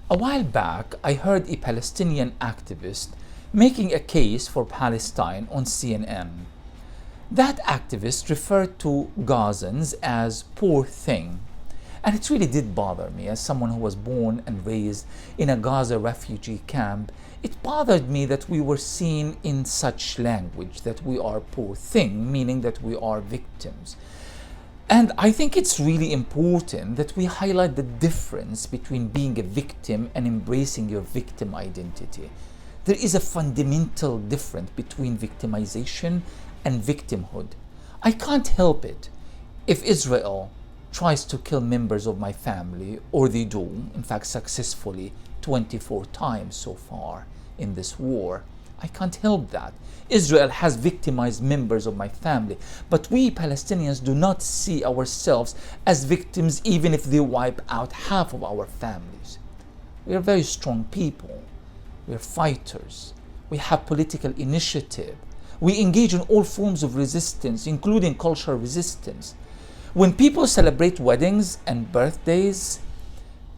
A while back, I heard a Palestinian activist making a case for Palestine on CNN. That activist referred to Gazans as poor thing. And it really did bother me as someone who was born and raised in a Gaza refugee camp. It bothered me that we were seen in such language, that we are poor thing, meaning that we are victims. And I think it's really important that we highlight the difference between being a victim and embracing your victim identity. There is a fundamental difference between victimization and victimhood. I can't help it if Israel tries to kill members of my family, or they do, in fact successfully 24 times so far in this war. I can't help that. Israel has victimized members of my family, but we Palestinians do not see ourselves as victims even if they wipe out half of our families. We are very strong people. We are fighters. We have political initiative. We engage in all forms of resistance, including cultural resistance. When people celebrate weddings and birthdays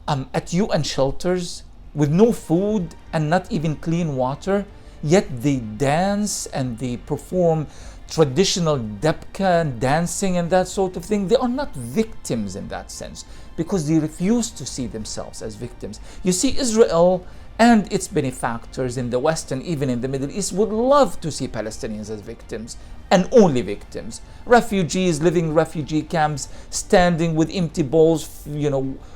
at UN shelters with no food and not even clean water, yet they dance and they perform traditional debka dancing and that sort of thing, they are not victims in that sense because they refuse to see themselves as victims. You see, Israel and its benefactors in the West and even in the Middle East would love to see Palestinians as victims and only victims. Refugees living in refugee camps, standing with empty bowls,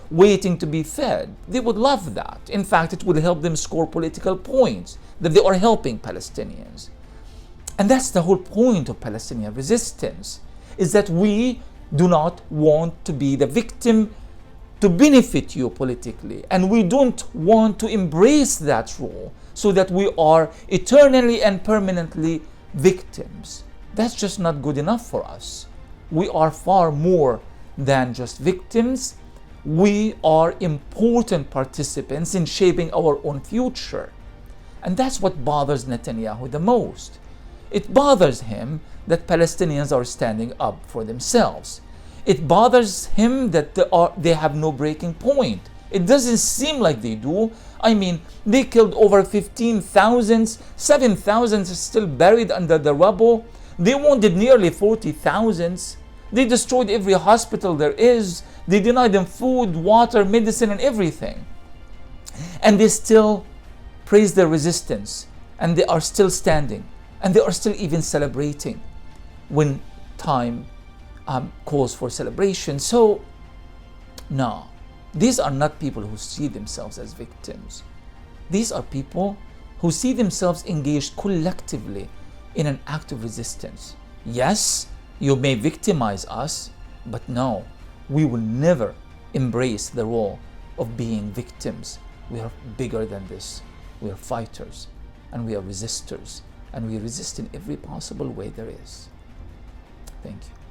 waiting to be fed. They would love that. In fact, it would help them score political points that they are helping Palestinians. And that's the whole point of Palestinian resistance, is that we do not want to be the victim to benefit you politically, and we don't want to embrace that role so that we are eternally and permanently victims. That's just not good enough for us. We are far more than just victims. We are important participants in shaping our own future. And that's what bothers Netanyahu the most. It bothers him that Palestinians are standing up for themselves. It bothers him that they have no breaking point. It doesn't seem like they do. I mean, they killed over 15,000, 7,000 are still buried under the rubble. They wounded nearly 40,000. They destroyed every hospital there is. They denied them food, water, medicine, and everything. And they still praise their resistance. And they are still standing. And they are still even celebrating when time calls for celebration. So, no, these are not people who see themselves as victims. These are people who see themselves engaged collectively in an act of resistance. Yes, you may victimize us, but no, we will never embrace the role of being victims. We are bigger than this. We are fighters, and we are resistors, and we resist in every possible way there is. Thank you.